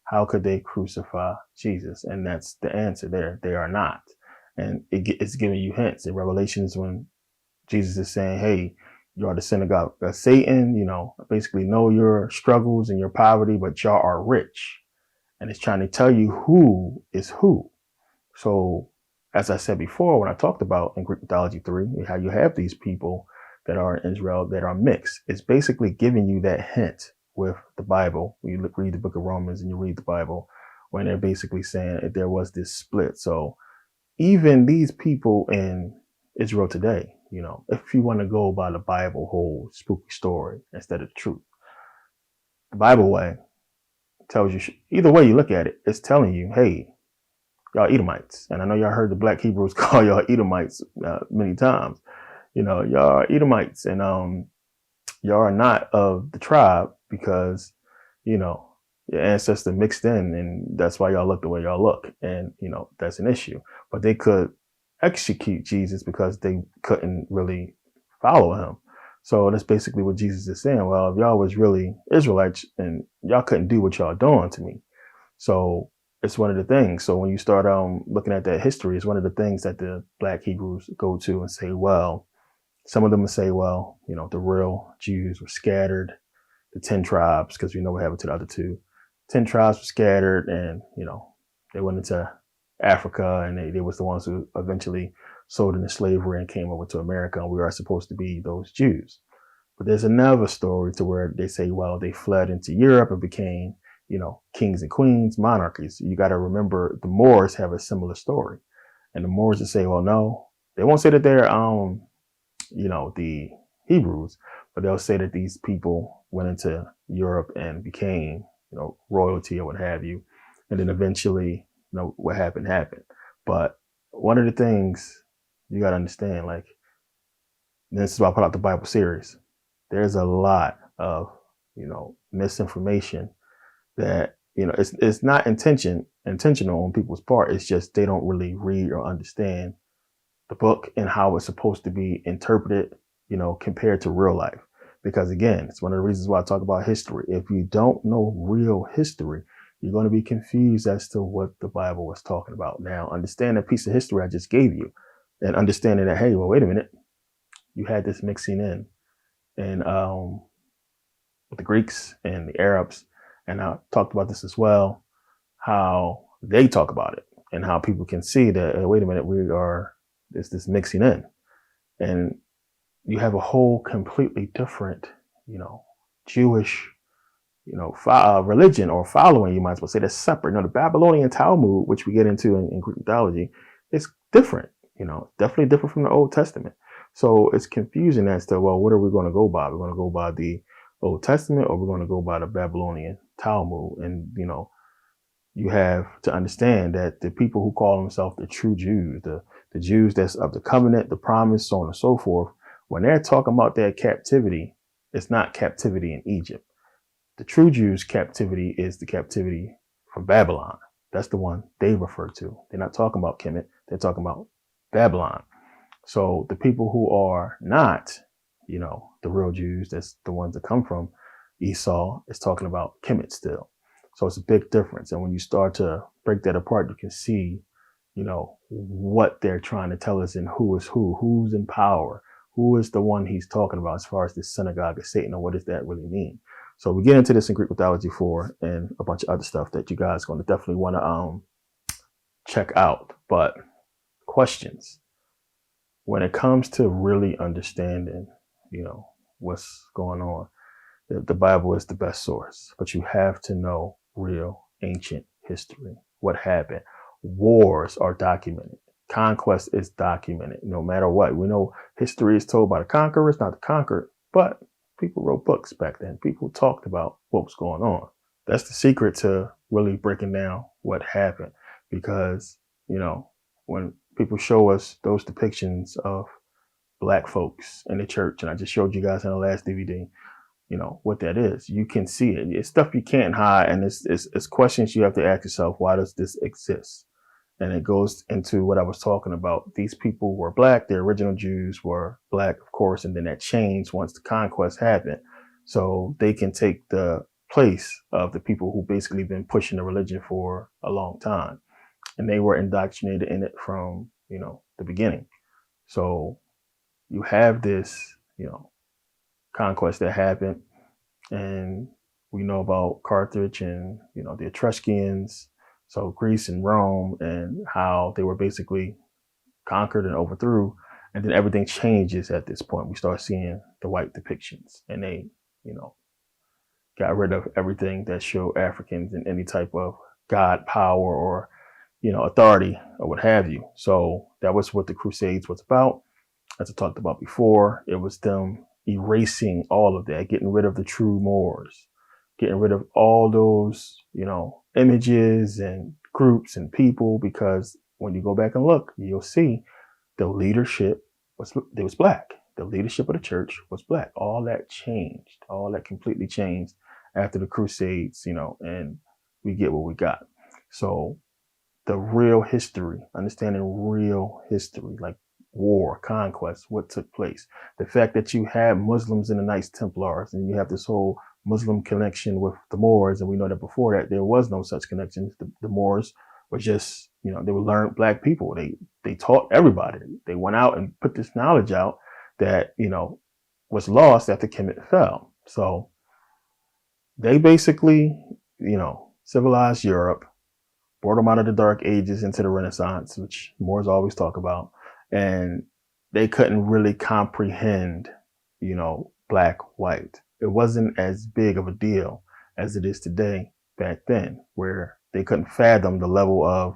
How could they crucify Jesus? And that's the answer there. They are not. And it's giving you hints in Revelations when Jesus is saying, hey, you are the synagogue of Satan, basically know your struggles and your poverty, but y'all are rich. And it's trying to tell you who is who. So, as I said before, when I talked about in Greek mythology 3, how you have these people that are in Israel that are mixed, it's basically giving you that hint with the Bible. You read the book of Romans and you read the Bible when they're basically saying that there was this split. So, even these people in Israel today, if you want to go by the Bible whole spooky story instead of the truth, the Bible way tells you, either way you look at it, it's telling you, hey, y'all Edomites. And I know y'all heard the black Hebrews call y'all Edomites many times. Y'all are Edomites, and y'all are not of the tribe because, your ancestor mixed in, and that's why y'all look the way y'all look. And, that's an issue. But they could execute Jesus because they couldn't really follow him. So that's basically what Jesus is saying. Well, if y'all was really Israelites and y'all couldn't do what y'all doing to me. So it's one of the things. So when you start looking at that history, it's one of the things that the black Hebrews go to and say, well, some of them will say, well, the real Jews were scattered, the 10 tribes, because we know what happened to the other two. 10 tribes were scattered and, they went into Africa, and they was the ones who eventually sold into slavery and came over to America, and we are supposed to be those Jews. But there's another story to where they say, well, they fled into Europe and became, kings and queens, monarchies. You got to remember the Moors have a similar story. And the Moors will say, well, no, they won't say that they're, the Hebrews, but they'll say that these people went into Europe and became, royalty or what have you. And then eventually, what happened. But one of the things you got to understand, like, this is why I put out the Bible series. There's a lot of, misinformation that, it's not intentional on people's part. It's just they don't really read or understand the book and how it's supposed to be interpreted, compared to real life. Because again, it's one of the reasons why I talk about history. If you don't know real history, you're going to be confused as to what the Bible was talking about. Now, understand that piece of history I just gave you and understanding that, hey, well, wait a minute, you had this mixing in. And with the Greeks and the Arabs, and I talked about this as well, how they talk about it and how people can see that, hey, wait a minute, there's this mixing in. And you have a whole completely different, Jewish, religion or following, you might as well say, that's separate. The Babylonian Talmud, which we get into in Greek mythology, is different, definitely different from the Old Testament. So it's confusing as to, well, what are we going to go by? We're going to go by the Old Testament, or we're going to go by the Babylonian Talmud. And, you have to understand that the people who call themselves the true Jews, the Jews that's of the covenant, the promise, so on and so forth, when they're talking about their captivity, it's not captivity in Egypt. The true Jews' captivity is the captivity from Babylon. That's the one they refer to. They're not talking about Kemet. They're talking about Babylon. So the people who are not, the real Jews, that's the ones that come from Esau, is talking about Kemet still. So it's a big difference. And when you start to break that apart, you can see, what they're trying to tell us and who is who's in power, who is the one he's talking about as far as this synagogue of Satan, or what does that really mean? So we get into this in Greek mythology 4 and a bunch of other stuff that you guys are going to definitely want to check out. But questions, when it comes to really understanding, what's going on, the Bible is the best source, but you have to know real ancient history. What happened? Wars are documented. Conquest is documented. No matter what, we know history is told by the conquerors, not the conquered, but people wrote books back then. People talked about what was going on. That's the secret to really breaking down what happened. Because, when people show us those depictions of black folks in the church, and I just showed you guys in the last DVD, what that is, you can see it. It's stuff you can't hide. And it's questions you have to ask yourself. Why does this exist? And it goes into what I was talking about. These people were black. The original Jews were black, of course. And then that changed once the conquest happened. So they can take the place of the people who basically been pushing the religion for a long time. And they were indoctrinated in it from, the beginning. So you have this, conquest that happened, and we know about Carthage and, the Etruscans, so Greece and Rome, and how they were basically conquered and overthrew. And then everything changes at this point. We start seeing the white depictions, and they, you know, got rid of everything that showed Africans in any type of God power or, authority or what have you. So that was what the Crusades was about. As I talked about before, it was them erasing all of that, getting rid of the true Moors, getting rid of all those, images and groups and people, because when you go back and look, you'll see the leadership was black. The leadership of the church was black. All that changed. All that completely changed after the Crusades, and we get what we got. So the real history, understanding real history, like war, conquest, what took place. The fact that you have Muslims in the Knights Templars, and you have this whole Muslim connection with the Moors, and we know that before that there was no such connection. The Moors were just, they were learned black people. They taught everybody. They went out and put this knowledge out that, was lost after Kemet fell. So they basically, civilized Europe, brought them out of the Dark Ages into the Renaissance, which Moors always talk about. And they couldn't really comprehend, black, white. It wasn't as big of a deal as it is today back then, where they couldn't fathom the level of,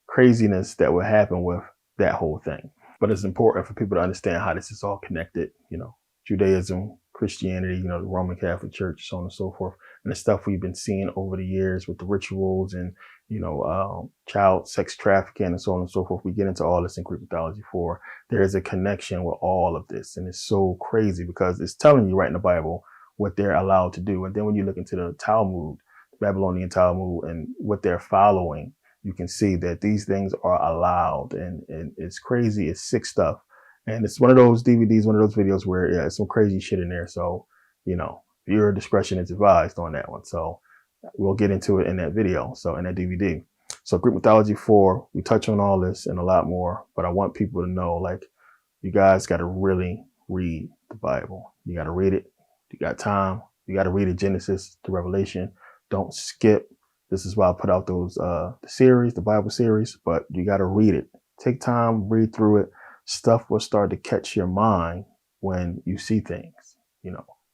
craziness that would happen with that whole thing. But it's important for people to understand how this is all connected, Judaism, Christianity, the Roman Catholic Church, so on and so forth. And the stuff we've been seeing over the years with the rituals and, child sex trafficking and so on and so forth. We get into all this in Greek mythology 4. There is a connection with all of this. And it's so crazy because it's telling you right in the Bible what they're allowed to do. And then when you look into the Talmud, the Babylonian Talmud, and what they're following, you can see that these things are allowed, and it's crazy. It's sick stuff. And it's one of those DVDs, one of those videos where, yeah, it's some crazy shit in there. So, your discretion is advised on that one. So we'll get into it in that video. So in that DVD. So Greek mythology 4, we touch on all this and a lot more, but I want people to know, like, you guys got to really read the Bible. You got to read it. You got time. You got to read it, Genesis to Revelation. Don't skip. This is why I put out those, the series, the Bible series, but you got to read it. Take time, read through it. Stuff will start to catch your mind when you see things.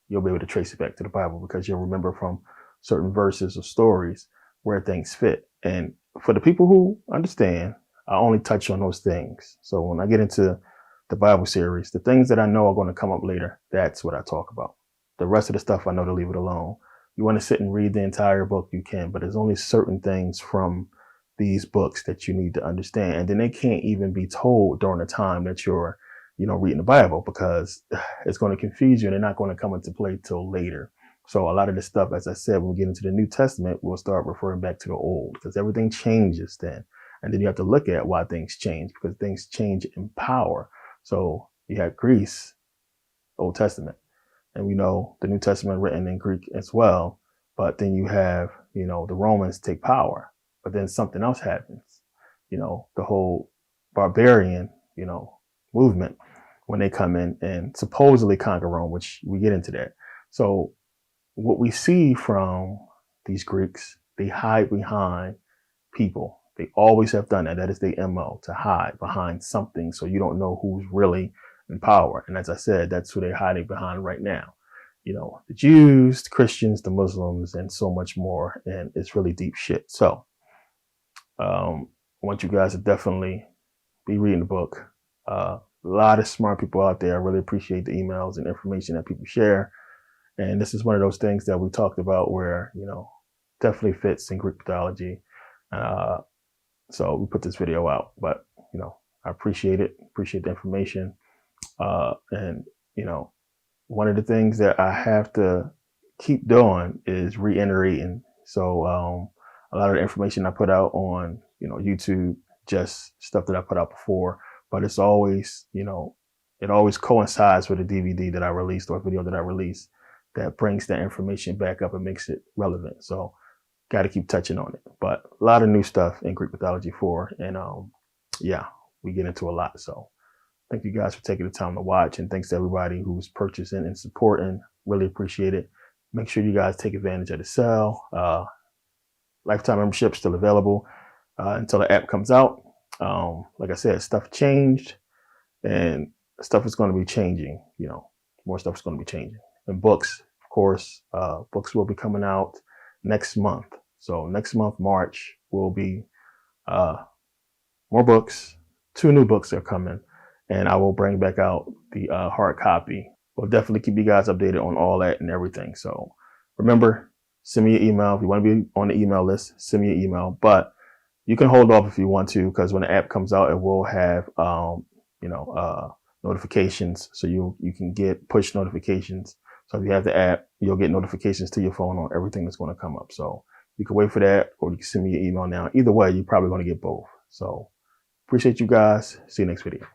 You'll be able to trace it back to the Bible because you'll remember from certain verses or stories where things fit. And for the people who understand, I only touch on those things. So when I get into the Bible series, the things that I know are going to come up later, that's what I talk about. The rest of the stuff, I know to leave it alone. You want to sit and read the entire book, you can, but there's only certain things from these books that you need to understand. And then they can't even be told during the time that you're, reading the Bible, because it's going to confuse you and they're not going to come into play till later. So a lot of this stuff, as I said, when we get into the New Testament, we'll start referring back to the Old, because everything changes then. And then you have to look at why things change, because things change in power. So you have Greece, Old Testament, and we know the New Testament written in Greek as well. But then you have, the Romans take power, but then something else happens, the whole barbarian, movement, when they come in and supposedly conquer Rome, which we get into that. So what we see from these Greeks, they hide behind people. They always have done that. That is their MO, to hide behind something so you don't know who's really in power. And as I said, that's who they're hiding behind right now. The Jews, the Christians, the Muslims, and so much more. And it's really deep shit. So I want you guys to definitely be reading the book. A lot of smart people out there. I really appreciate the emails and information that people share. And this is one of those things that we talked about where, definitely fits in Greek mythology. So we put this video out, but, I appreciate it. Appreciate the information. And, one of the things that I have to keep doing is reiterating. So a lot of the information I put out on, YouTube, just stuff that I put out before, but it's always, it always coincides with a DVD that I released or a video that I released that brings that information back up and makes it relevant. So got to keep touching on it. But a lot of new stuff in Greek mythology 4, and yeah, we get into a lot. So thank you guys for taking the time to watch, and thanks to everybody who's purchasing and supporting. Really appreciate it. Make sure you guys take advantage of the sale. Lifetime membership still available until the app comes out. Like I said, stuff changed, and stuff is going to be changing. You know, more stuff is going to be changing. And books, of course, books will be coming out next month. So next month, March, will be more books. 2 new books are coming, and I will bring back out the hard copy. We'll definitely keep you guys updated on all that and everything. So remember, send me an email. If you want to be on the email list, send me an email. But you can hold off if you want to, because when the app comes out, it will have notifications. So you can get push notifications. So if you have the app, you'll get notifications to your phone on everything that's going to come up. So you can wait for that, or you can send me an email now. Either way, you're probably going to get both. So appreciate you guys. See you next video.